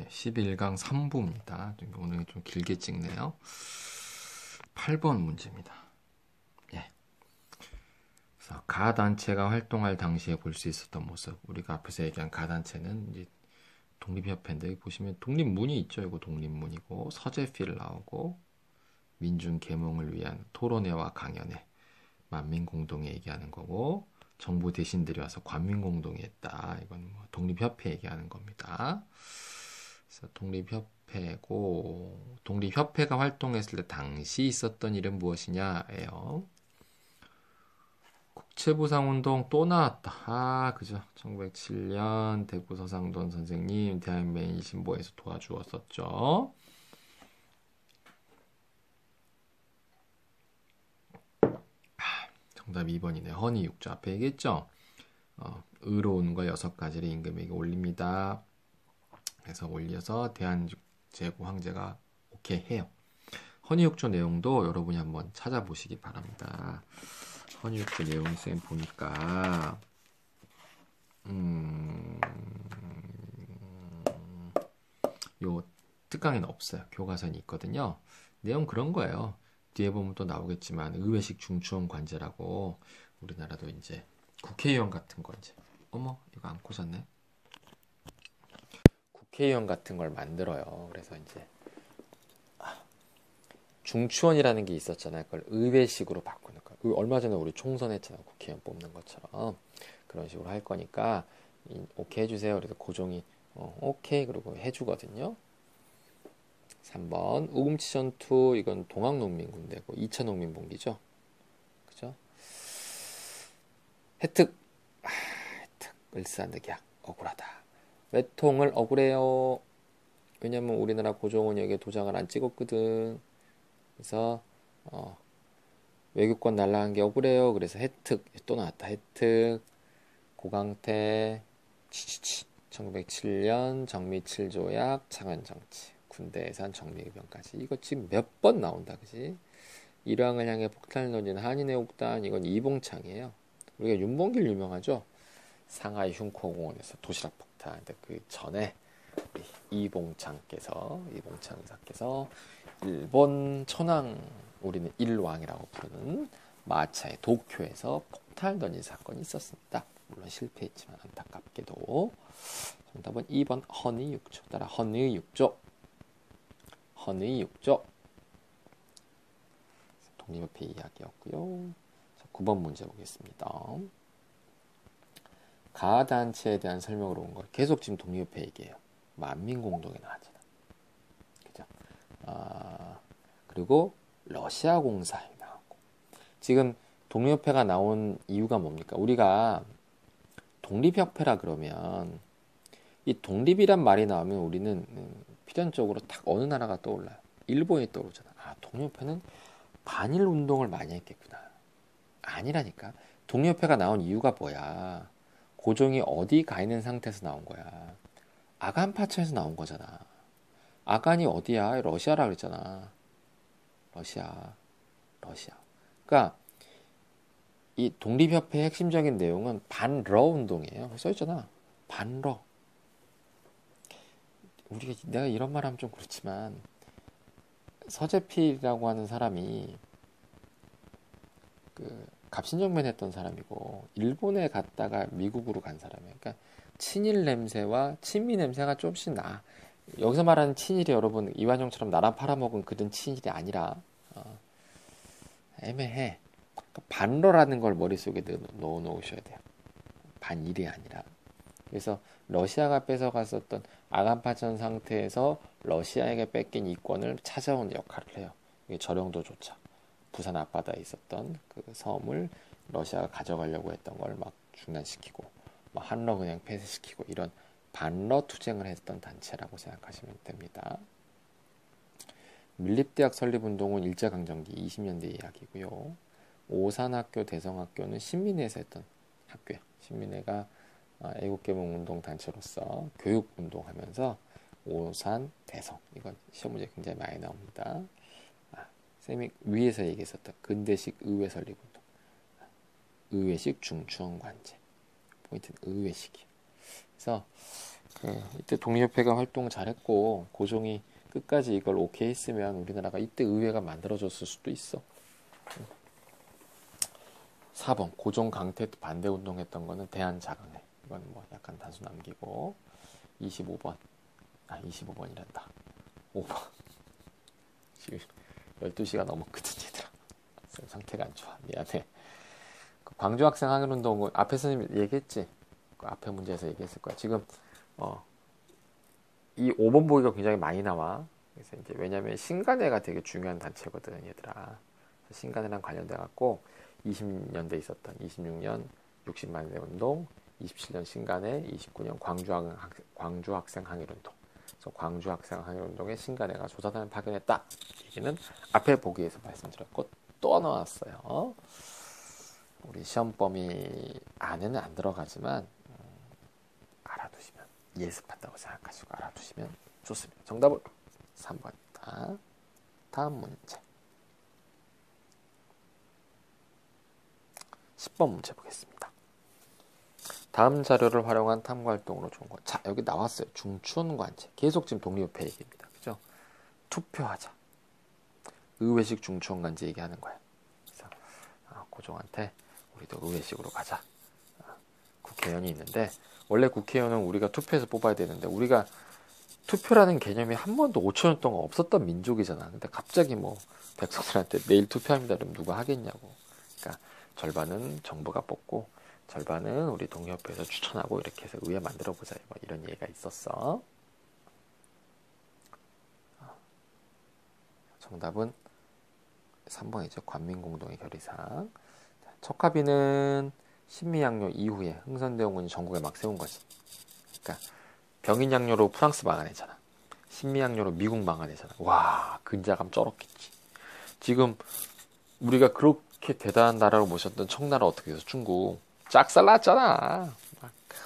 11강 3부입니다. 오늘 좀 길게 찍네요. 8번 문제입니다. 예. 그래서 가단체가 활동할 당시에 볼 수 있었던 모습. 우리가 앞에서 얘기한 가단체는 이제 독립협회인데, 여기 보시면 독립문이 있죠. 이거 독립문이고, 서재필 나오고, 민중 계몽을 위한 토론회와 강연회, 만민공동회 얘기하는 거고, 정부 대신들이 와서 관민공동회 했다. 이건 뭐 독립협회 얘기하는 겁니다. 그래서 독립협회고, 독립협회가 활동했을 때 당시 있었던 일은 무엇이냐예요. 국채부상운동 또 나왔다. 그죠. 1907년 대구 서상돈 선생님 대한민국 신보에서 도와주었었죠. 정답 2번이네. 허니육조 앞에 얘기했죠. 의로운 거 6가지를 임금에게 올립니다. 그래서 올려서 대한제국 황제가 오케이 해요. 허니육조 내용도 여러분이 한번 찾아보시기 바랍니다. 허니육조 내용을 쌤 보니까 요 특강에는 없어요. 교과서に있거든요. 내용 그런 거예요. 뒤에 보면 또 나오겠지만 의회식 중추원 관제라고 우리나라도 이제 국회의원 같은 거 이제 어머 이거 안 꽂았네. 국회의원 같은 걸 만들어요. 그래서 이제 중추원이라는 게 있었잖아요. 그걸 의회식으로 바꾸는 거. 얼마 전에 우리 총선했잖아요. 국회의원 뽑는 것처럼 그런 식으로 할 거니까 오케이 해주세요. 그래서 고종이 오케이 그러고 해주거든요. 3번 우금치 전투. 이건 동학농민군대고 2차 농민분기죠. 그죠? 혜택 을사늑약 억울하다. 외통을 억울해요. 왜냐면 우리나라 고종은 여기에 도장을 안 찍었거든. 그래서 외교권 날라간 게 억울해요. 그래서 혜택 또 나왔다. 혜택 고강태 1907년 정미 7조약 창원정치 군대 예산 정리의병까지. 이거 지금 몇 번 나온다. 그지? 일왕을 향해 폭탄을 던진 한인의 옥단. 이건 이봉창이에요. 우리가 윤봉길 유명하죠. 상하이 흉코공원에서 도시락 폭탄. 근데 그 전에 이봉창 의사께서 일본 천황, 우리는 일왕이라고 부르는 마차의 도쿄에서 폭탄을 던진 사건이 있었습니다. 물론 실패했지만 안타깝게도. 정답은 2번 헌의육조. 따라 헌의육조. 독립협회 이야기였고요. 자, 9번 문제 보겠습니다. 가단체에 대한 설명으로 온 걸 계속 지금 독립협회 얘기해요. 만민공동에 나왔잖아. 그죠? 그리고 러시아 공사에 나왔고. 지금 독립협회가 나온 이유가 뭡니까? 우리가 독립협회라 그러면 이 독립이란 말이 나오면 우리는 필연적으로 딱 어느 나라가 떠올라요? 일본이 떠오르잖아. 독립협회는 반일 운동을 많이 했겠구나. 아니라니까. 독립협회가 나온 이유가 뭐야? 고종이 어디 가 있는 상태에서 나온 거야? 아간 파천에서 나온 거잖아. 아간이 어디야? 러시아라 그랬잖아. 러시아. 그러니까 이 독립협회의 핵심적인 내용은 반러 운동이에요. 써있잖아. 반러. 내가 이런 말 하면 좀 그렇지만 서재필이라고 하는 사람이 그 갑신정변 했던 사람이고 일본에 갔다가 미국으로 간 사람이에요. 그러니까 친일 냄새와 친미 냄새가 조금씩 나. 여기서 말하는 친일이 여러분 이완용처럼 나라 팔아먹은 그런 친일이 아니라 애매해. 그러니까 반러라는 걸 머릿속에 넣어 놓으셔야 돼요. 반일이 아니라. 그래서 러시아가 뺏어갔었던 아간파천 상태에서 러시아에게 뺏긴 이권을 찾아온 역할을 해요. 이게 저령도조차 부산 앞바다에 있었던 그 섬을 러시아가 가져가려고 했던 걸 막 중단시키고 막 한러 그냥 폐쇄시키고 이런 반러 투쟁을 했던 단체라고 생각하시면 됩니다. 밀립대학 설립운동은 일제강점기 20년대 이야기고요. 오산학교, 대성학교는 신민회에서 했던 학교예요. 신민회가 애국개몽운동 단체로서 교육운동하면서 오산, 대성 이건 시험 문제 굉장히 많이 나옵니다. 쌤이 위에서 얘기했었던 근대식 의회 설립운동, 의회식 중추원 관제. 포인트는 의회식이에요. 그래서 이때 독립협회가 활동 잘했고 고종이 끝까지 이걸 오케이 했으면 우리나라가 이때 의회가 만들어졌을 수도 있어. 4번 고종 강퇴 반대 운동했던 거는 대한자강회. 이건 뭐 약간 단수 남기고 25번 25번이란다. 5번 지금 12시가 넘었거든 얘들아. 상태가 안 좋아. 미안해. 광주 학생 항일운동 앞에 선생님 얘기했지? 그 앞에 문제에서 얘기했을 거야. 지금 이 5번 보기가 굉장히 많이 나와. 그래서 이제 왜냐면 신간회가 되게 중요한 단체거든 얘들아. 신간회랑 관련돼 갖고 20년대 있었던 26년 60만 대 운동, 27년 신간회, 29년 광주 학생 항일운동. 그래서 광주 학생 항일운동에 신간회가 조사단을 파견했다. 얘기는 앞에 보기에서 말씀드렸고 또 나왔어요. 우리 시험 범위 안에는 안 들어가지만 알아두시면 예습한다고 생각하시고 알아두시면 좋습니다. 정답은 3번입니다. 다음 문제 10번 문제 보겠습니다. 다음 자료를 활용한 탐구활동으로 좋은 것. 자, 여기 나왔어요. 중추원관제. 계속 지금 독립협회 얘기입니다. 그죠? 투표하자. 의회식 중추원관제 얘기하는 거야. 그래서 고종한테 우리도 의회식으로 가자. 국회의원이 있는데 원래 국회의원은 우리가 투표해서 뽑아야 되는데 우리가 투표라는 개념이 한 번도 5천년 동안 없었던 민족이잖아. 근데 갑자기 뭐 백성들한테 내일 투표합니다. 그럼 누가 하겠냐고. 그러니까 절반은 정부가 뽑고 절반은 우리 독립협회에서 추천하고 이렇게 해서 의회 만들어보자. 뭐 이런 얘기가 있었어. 정답은 3번이죠. 관민공동의 결의사항. 척하비는 신미양요 이후에 흥선대원군이 전국에 막 세운 거지. 그러니까 병인양요로 프랑스 막아내잖아. 신미양요로 미국 막아내잖아. 와, 근자감 쩔었겠지. 지금 우리가 그렇게 대단한 나라로 모셨던 청나라 어떻게 해서 중국 짝살났잖아.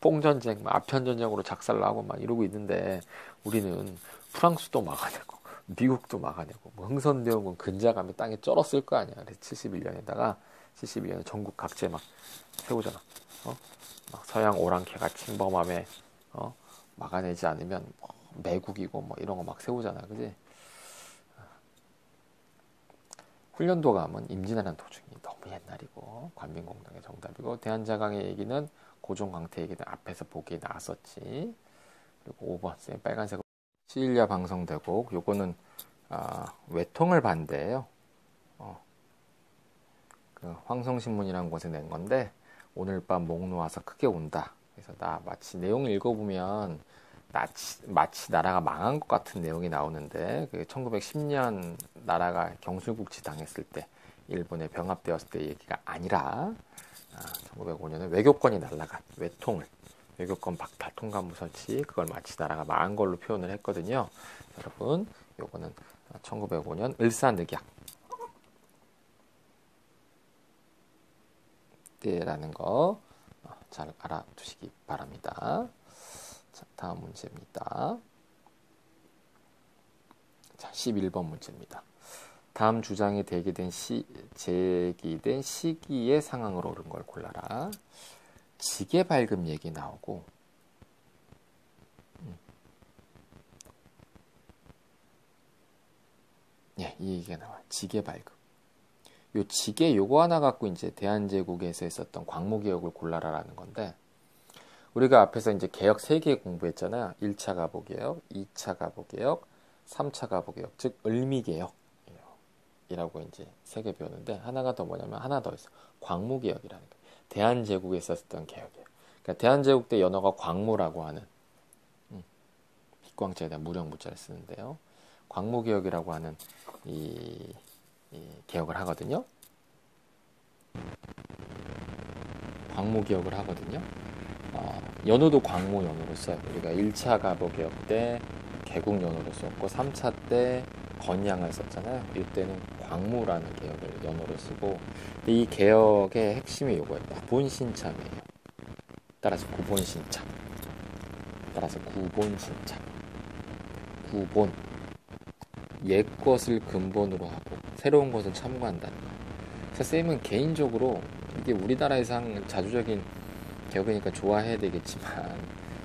뽕전쟁, 아편전쟁으로 작살나고 막 이러고 있는데 우리는 프랑스도 막아내고 미국도 막아내고 뭐 흥선대원군 근자감이 땅에 쩔었을 거 아니야. 그래서 71년에 전국 각지에 막 세우잖아. 막 서양 오랑캐가 침범함에 막아내지 않으면 매국이고 뭐 이런 거 막 세우잖아. 그지? 훈련도감은 임진왜란 도중이 너무 옛날이고 관민공동의 정답이고 대한자강의 얘기는 고종강태 얘기는 앞에서 보기에 나왔었지. 그리고 5번 쌤 빨간색으로 시일야 방송대곡 요거는 외통을 반대해요. 그 황성신문이라는 곳에 낸 건데 오늘 밤 목 놓아서 크게 운다. 그래서 마치 내용을 읽어보면 마치 나라가 망한 것 같은 내용이 나오는데 1910년 나라가 경술국지 당했을 때 일본에 병합되었을 때 얘기가 아니라 1905년에 외교권이 날아간 외교권 박탈 통감부 설치 그걸 마치 나라가 망한 걸로 표현을 했거든요. 여러분 요거는 1905년 을사늑약 때라는 거 잘 알아두시기 바랍니다. 자, 다음 문제입니다. 자, 11번 문제입니다. 다음 주장이 제기된 시기의 상황으로 옳은 걸 골라라. 지게 발급 얘기 나오고 이 얘기가 나와. 지게 발급. 요 지게 요거 하나 갖고 이제 대한제국에서 했었던 광무개혁을 골라라라는 건데 우리가 앞에서 이제 개혁 3개 공부했잖아요. 1차 가보개혁, 2차 가보개혁, 3차 가보개혁, 즉 을미개혁이라고 이제 3개 배웠는데 하나가 더 뭐냐면 하나 더 있어. 광무개혁이라는 거. 대한제국에 썼던 개혁이에요. 그러니까 대한제국 때 연어가 광무라고 하는 빛광자에다 무령무자를 쓰는데요. 광무개혁이라고 하는 이 개혁을 하거든요. 광무개혁을 하거든요. 연호도 광무연호로 써요. 우리가 1차 가보개혁 때 개국연호로 썼고 3차 때 건양을 썼잖아요. 이때는 광무라는 개혁을 연호로 쓰고 이 개혁의 핵심이 이거예요. 구본신참이에요. 따라서 구본신참. 구본 옛 것을 근본으로 하고 새로운 것을 참고한다는 거예요. 그래서 쌤은 개인적으로 이게 우리나라에서 한 자주적인 개혁이니까 좋아해야 되겠지만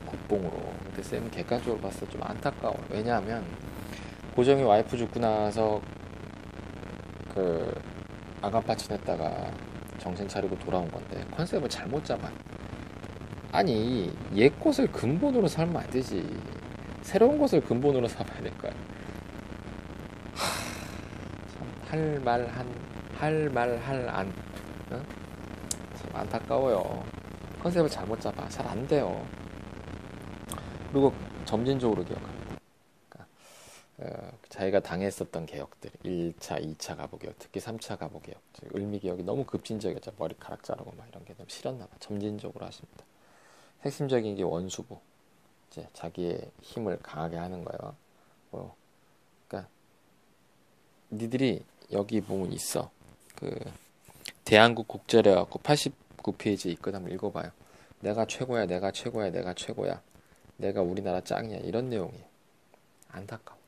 국뽕으로 근데 쌤은 객관적으로 봤을 때 좀 안타까워. 왜냐하면 고정이 와이프 죽고 나서 그 아가파 친했다가 정신 차리고 돌아온 건데 컨셉을 잘못 잡아. 아니 옛 것을 근본으로 살면 안 되지. 새로운 것을 근본으로 삼아야 될 거야. 참 할 말 할 안. 어? 참 안타까워요. 컨셉을 잘못 잡아. 잘 안 돼요. 그리고 점진적으로 기억합니다. 그러니까, 자기가 당했었던 개혁들, 1차, 2차 가보 개혁, 특히 3차 가보 개혁, 을미 개혁이 너무 급진적이었죠. 머리카락 자르고 막 이런 게 너무 싫었나 봐. 점진적으로 하십니다. 핵심적인 게 원수부. 이제 자기의 힘을 강하게 하는 거예요. 그러니까 니들이 여기 보면 있어. 그 대한국 국제래 갖고 89페이지 있거든. 한번 읽어봐요. 내가 최고야, 내가 최고야, 내가 최고야. 내가 우리나라 짱이야. 이런 내용이에요. 안타까워.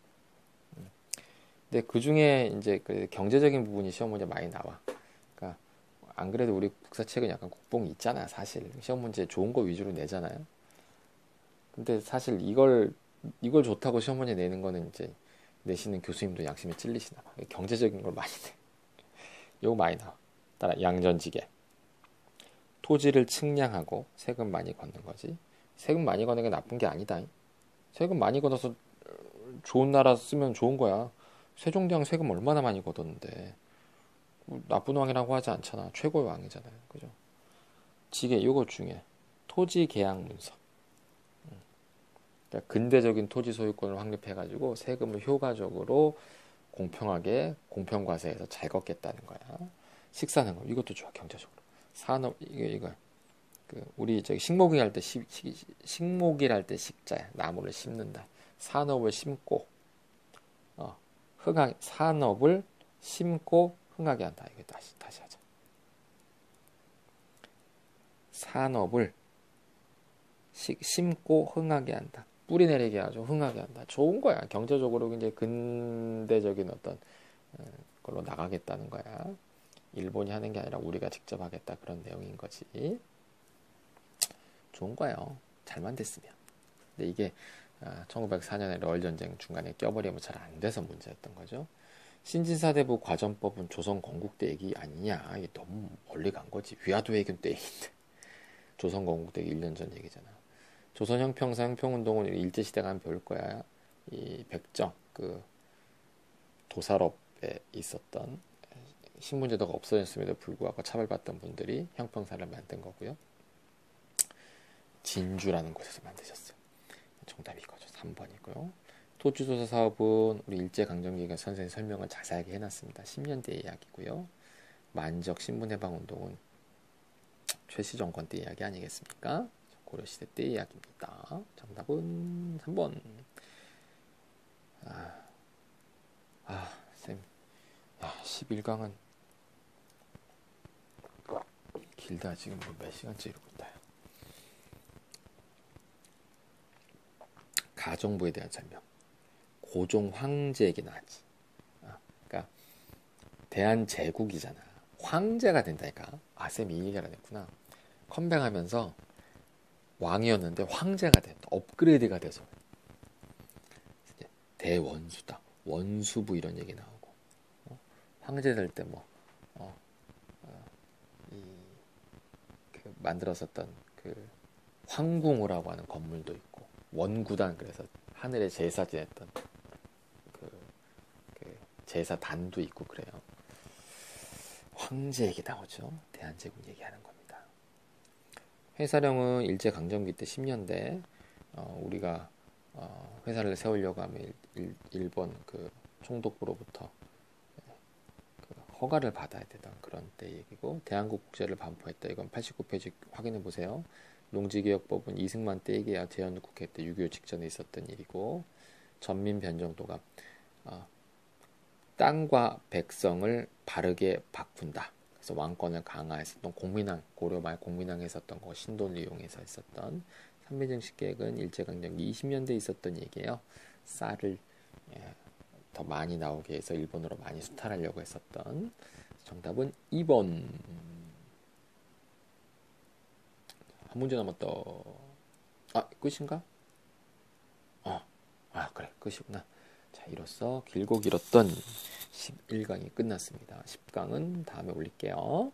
근데 그 중에 이제 그 경제적인 부분이 시험 문제 많이 나와. 그러니까 안 그래도 우리 국사책은 약간 국뽕이 있잖아. 사실 시험 문제 좋은 거 위주로 내잖아요. 근데 사실 이걸 좋다고 시험 문제 내는 거는 이제 내시는 교수님도 양심에 찔리시나 봐. 경제적인 걸 많이 내. 요거 많이 나와. 따라 양전지계. 토지를 측량하고 세금 많이 걷는 거지. 세금 많이 걷는 게 나쁜 게 아니다. 세금 많이 걷어서 좋은 나라 쓰면 좋은 거야. 세종대왕 세금 얼마나 많이 걷었는데 나쁜 왕이라고 하지 않잖아. 최고의 왕이잖아요. 그죠? 지게 요거 중에 토지 계약 문서. 그러니까 근대적인 토지 소유권을 확립해가지고 세금을 효과적으로 공평하게 공평과세에서 잘 걷겠다는 거야. 식사는 거 이것도 좋아 경제적으로. 산업 이거 그 우리 저기 식목일 할 때 식목일 할 때 식자야. 나무를 심는다. 산업을 심고 산업을 심고 흥하게 한다. 이거 다시 하자. 산업을 심고 흥하게 한다. 뿌리 내리게 하죠. 흥하게 한다. 좋은 거야. 경제적으로 이제 근대적인 어떤 걸로 나가겠다는 거야. 일본이 하는 게 아니라 우리가 직접 하겠다. 그런 내용인 거지. 좋은 거예요. 잘만 됐으면. 근데 이게 1904년에 러일 전쟁 중간에 껴버리면 잘 안 돼서 문제였던 거죠. 신진사대부 과전법은 조선 건국대 얘기 아니냐. 이게 너무 멀리 간 거지. 위화도 해군 때 얘기인데. 조선 건국대 1년 전 얘기잖아. 조선 형평사 형평운동은 일제시대 가면 배울 거야. 이 백정 그 도살업에 있었던 신분제도가 없어졌음에도 불구하고 차별받던 분들이 형평사를 만든 거고요. 진주라는 곳에서 만드셨어요. 정답이 이거죠. 3번이고요. 토지조사 사업은 우리 일제강점기가 선생님 설명을 자세하게 해놨습니다. 10년대 이야기고요. 만적 신분해방운동은 최씨정권 때 이야기 아니겠습니까? 고려시대 때 이야기입니다. 정답은 3번. 쌤. 11강은 길다. 지금 몇 시간째 이러고 있다. 가정부에 대한 설명. 고종 황제에게 나왔지. 그러니까 대한제국이잖아. 황제가 된다니까. 쌤 이 얘기를 안 했구나. 컴백하면서 왕이었는데 황제가 됐다. 업그레이드가 돼서 대원수다. 원수부 이런 얘기 나오고 황제 될 때 만들었었던 그 황궁우라고 하는 건물도 있고 원구단 그래서 하늘에 제사 지냈던 그 제사단도 있고 그래요. 황제 얘기 나오죠. 대한제국 얘기하는 겁니다. 회사령은 일제강점기 때 10년대 우리가 회사를 세우려고 하면 일본 그 총독부로부터 그 허가를 받아야 되던 그런 때 얘기고 대한국 국제를 반포했다. 이건 89페이지 확인해 보세요. 농지개혁법은 이승만 때 얘기야. 제헌국회 때 6.25 직전에 있었던 일이고 전민변정도가 땅과 백성을 바르게 바꾼다. 그래서 왕권을 강화했었던 공민왕, 고려 말 공민왕에 있었던 거 신도를 이용해서 했었던 삼매정식 계획은 일제강점기 20년대에 있었던 얘기예요. 쌀을 더 많이 나오게 해서 일본으로 많이 수탈하려고 했었던. 정답은 2번. 한 문제 남았다. 끝인가? 아, 그래. 끝이구나. 자, 이로써 길고 길었던 11강이 끝났습니다. 10강은 다음에 올릴게요.